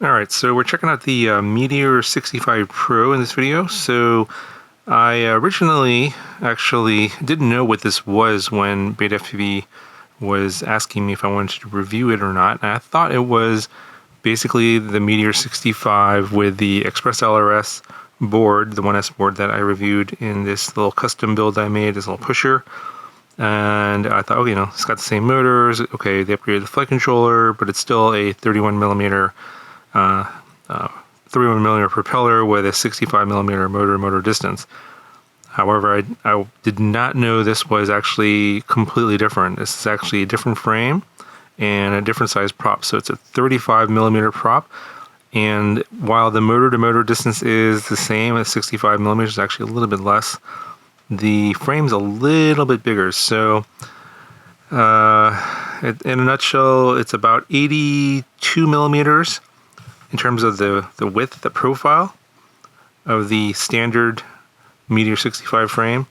All right, so we're checking out the Meteor 65 Pro in this video. So I originally actually didn't know what this was when BetaFPV was asking me if I wanted to review it or not. And I thought it was basically the Meteor 65 with the Express LRS board, the 1S board that I reviewed in this little custom build I made, this little pusher. And I thought, oh, it's got the same motors. Okay, they upgraded the flight controller, but it's still a 31 millimeter propeller with a 65 millimeter motor distance. However, I did not know this was actually completely different. This is actually a different frame and a different size prop. So it's a 35 millimeter prop. And while the motor to motor distance is the same at 65 millimeters, actually a little bit less, the frame's a little bit bigger. So in a nutshell, it's about 82 millimeters in terms of the width, the profile of the standard Meteor 65 frame.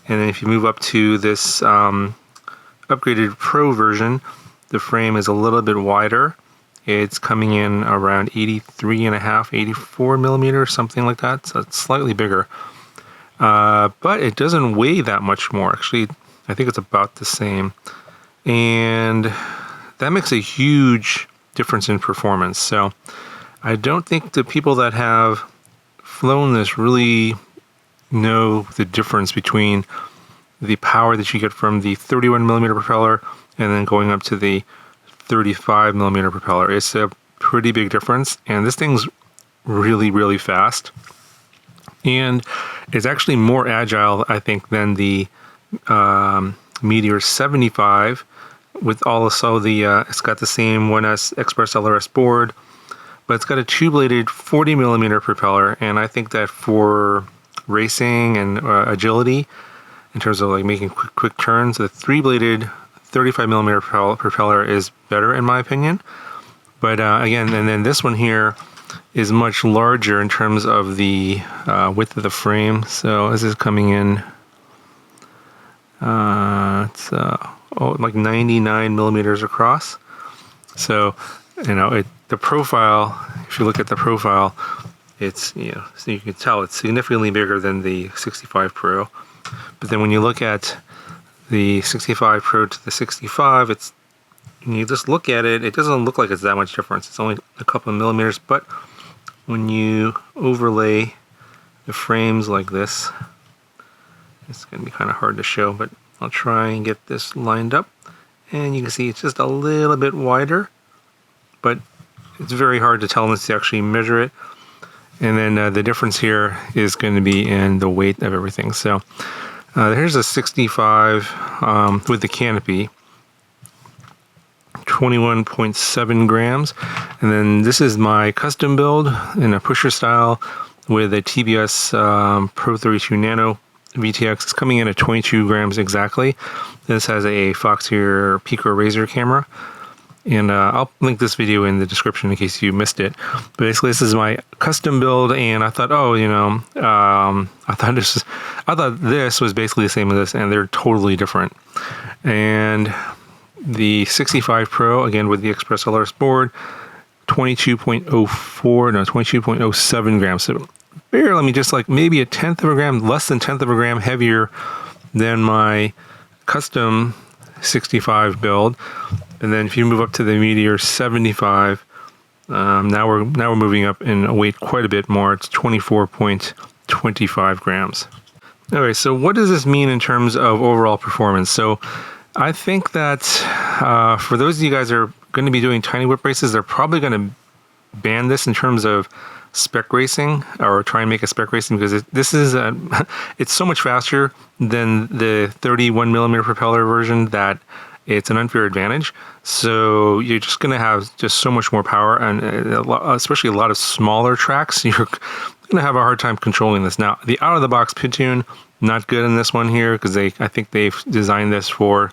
And then if you move up to this upgraded Pro version, the frame is a little bit wider. It's coming in around 83.5, 84 millimeters, something like that. So it's slightly bigger. But it doesn't weigh that much more. Actually, I think it's about the same. And that makes a huge difference in performance. So I don't think the people that have flown this really know the difference between the power that you get from the 31 millimeter propeller and then going up to the 35 millimeter propeller. It's a pretty big difference, and this thing's really, really fast. And it's actually more agile, I think, than the Meteor 75 with also it's got the same 1S Express LRS board, but it's got a two-bladed 40 millimeter propeller, and I think that for racing and agility, in terms of like making quick turns, the three-bladed 35 millimeter propeller is better in my opinion. But again, and then this one here is much larger in terms of the width of the frame. So this is coming in, it's like 99 millimeters across. So the profile, if you look at the profile, it's so you can tell it's significantly bigger than the 65 Pro. But then when you look at the 65 Pro to the 65, when you just look at it, it doesn't look like it's that much difference. It's only a couple of millimeters, but when you overlay the frames like this, it's going to be kind of hard to show, but I'll try and get this lined up. And you can see it's just a little bit wider, but it's very hard to tell unless you actually measure it. And then the difference here is going to be in the weight of everything. So here's a 65 with the canopy, 21.7 grams. And then this is my custom build in a pusher style with a TBS Pro 32 Nano VTX. It's coming in at 22 grams exactly. This has a Foxeer Pico Razor camera. And I'll link this video in the description in case you missed it. But basically, this is my custom build, and I thought, I thought this was basically the same as this, and they're totally different. And the 65 Pro, again with the Express LRS board, 22.07 grams. So barely, just like maybe a tenth of a gram, less than tenth of a gram heavier than my custom 65 build. And then if you move up to the Meteor 75, now we're moving up in weight quite a bit more. It's 24.25 grams. Okay, so what does this mean in terms of overall performance? So I think that for those of you guys that are going to be doing tiny whip races, they're probably going to ban this in terms of spec racing, or try and make a spec racing, because it's so much faster than the 31 millimeter propeller version that it's an unfair advantage. So you're just going to have just so much more power, and especially a lot of smaller tracks, you're going to have a hard time controlling this. Now, the out-of-the-box Pitoon, not good in this one here, because I think they've designed this for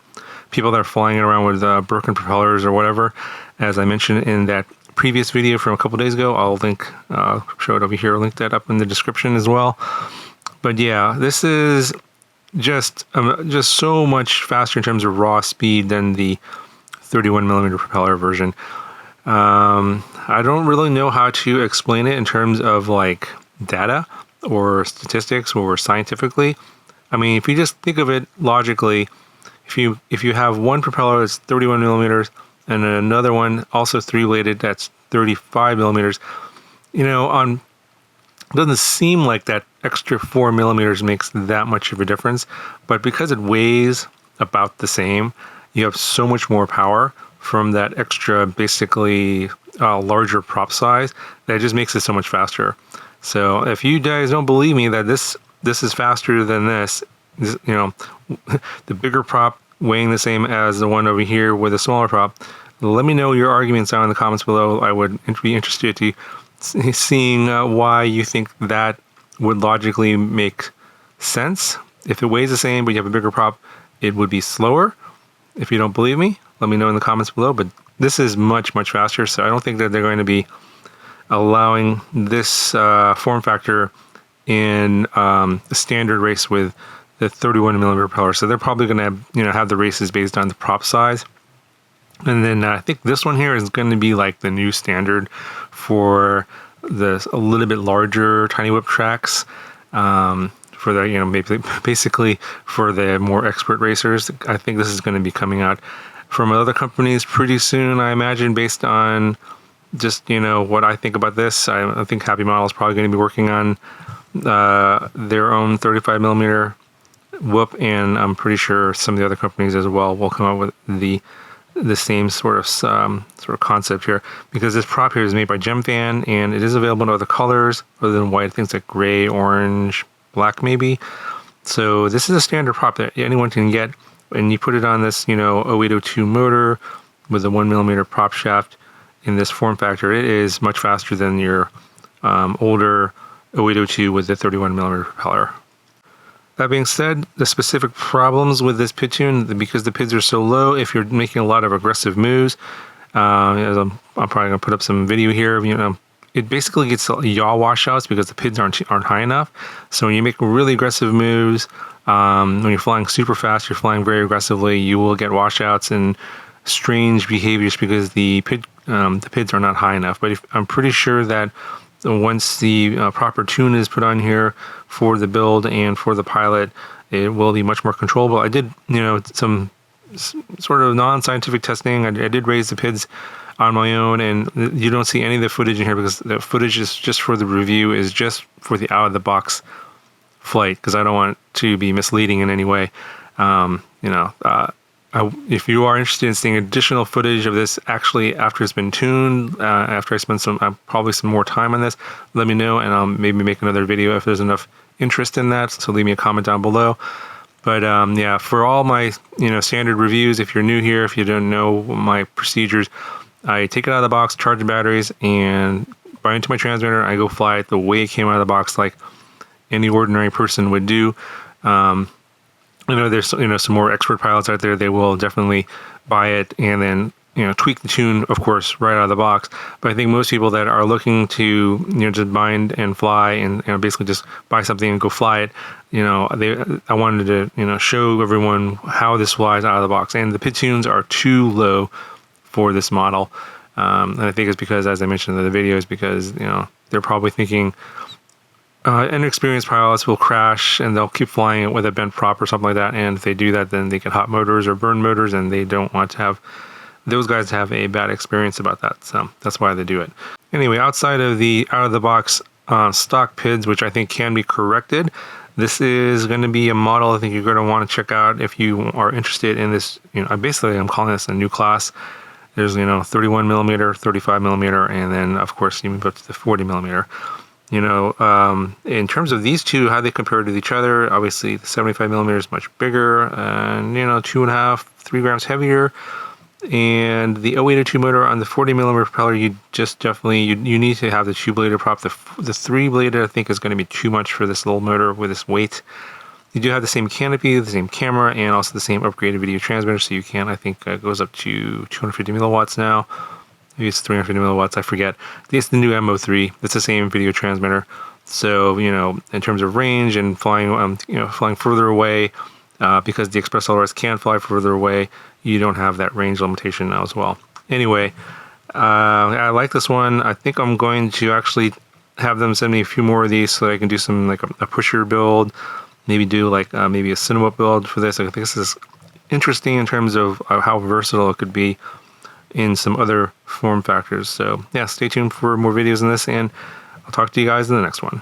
people that are flying around with broken propellers or whatever. As I mentioned in that previous video from a couple days ago, I'll show it over here, link that up in the description as well. But yeah, this is just so much faster in terms of raw speed than the 31 millimeter propeller version. I don't really know how to explain it in terms of like data or statistics or scientifically. I mean, if you just think of it logically, if you have one propeller that's 31 millimeters and another one also three-bladed that's 35 millimeters, on it doesn't seem like that extra 4 millimeters makes that much of a difference, but because it weighs about the same, you have so much more power from that extra, basically larger prop size, that it just makes it so much faster. So if you guys don't believe me that this is faster than this, the bigger prop weighing the same as the one over here with a smaller prop, let me know your arguments down in the comments below. I would be interested to seeing why you think that would logically make sense. If it weighs the same but you have a bigger prop, it would be slower. If you don't believe me, let me know in the comments below. But this is much, much faster, so I don't think that they're going to be allowing this form factor in a standard race with the 31 millimeter propeller. So they're probably going to have the races based on the prop size. And then I think this one here is going to be like the new standard for the a little bit larger tiny whip tracks. For the maybe basically for the more expert racers. I think this is going to be coming out from other companies pretty soon, I imagine, based on just what I think about this. I think Happy Model is probably going to be working on their own 35 millimeter whoop, and I'm pretty sure some of the other companies as well will come up with the same sort of concept here, because this prop here is made by Gemfan and it is available in other colors other than white, things like gray, orange, black maybe. So this is a standard prop that anyone can get, and you put it on this 0802 motor with a 1 millimeter prop shaft in this form factor. It is much faster than your older 0802 with the 31 millimeter propeller. That being said, the specific problems with this pid tune, because the pids are so low, if you're making a lot of aggressive moves, as I'm probably gonna put up some video here, it basically gets yaw washouts because the pids aren't high enough. So when you make really aggressive moves, when you're flying super fast, you're flying very aggressively, you will get washouts and strange behaviors because the pids are not high enough. But I'm pretty sure that once the proper tune is put on here for the build and for the pilot, it will be much more controllable. I did, some sort of non-scientific testing. I did raise the pids on my own, and you don't see any of the footage in here because the footage is just for the review, is just for the out-of-the-box flight, because I don't want to be misleading in any way. If you are interested in seeing additional footage of this actually after it's been tuned, after I spend probably some more time on this, let me know, and I'll maybe make another video if there's enough interest in that. So leave me a comment down below. But yeah, for all my standard reviews, if you're new here, if you don't know my procedures, I take it out of the box, charge the batteries, and buy into my transmitter. I go fly it the way it came out of the box, like any ordinary person would do. There's some more expert pilots out there. They will definitely buy it and then tweak the tune, of course, right out of the box. But I think most people that are looking to just bind and fly and basically just buy something and go fly it, I wanted to show everyone how this flies out of the box. And the pid tunes are too low for this model, and I think it's because, as I mentioned in the video, is because they're probably thinking inexperienced pilots will crash and they'll keep flying it with a bent prop or something like that, and if they do that, then they get hot motors or burn motors, and they don't want to have those guys have a bad experience about that. So that's why they do it. Anyway, outside of the out-of-the-box stock PIDs, which I think can be corrected, this is going to be a model I think you're going to want to check out if you are interested in this. Basically, I'm calling this a new class. There's 31 millimeter, 35 millimeter, and then of course you move up to the 40 millimeter. In terms of these two, how they compare to each other, obviously the 75 millimeter is much bigger and 2.5, 3 grams heavier. And the 0802 motor on the 40 millimeter propeller, you just definitely you need to have the 2-bladed prop. The 3-bladed I think is going to be too much for this little motor with this weight. You do have the same canopy, the same camera, and also the same upgraded video transmitter. So you can, I think, it goes up to 250 milliwatts now. Maybe it's 350 milliwatts, I forget. It's the new MO3. It's the same video transmitter. So in terms of range and flying, flying further away, because the Express LRS can fly further away, you don't have that range limitation now as well. Anyway, I like this one. I think I'm going to actually have them send me a few more of these so that I can do some like a pusher build, maybe do like maybe a Cinewoop build for this. I think this is interesting in terms of how versatile it could be in some other form factors. So yeah, stay tuned for more videos on this, and I'll talk to you guys in the next one.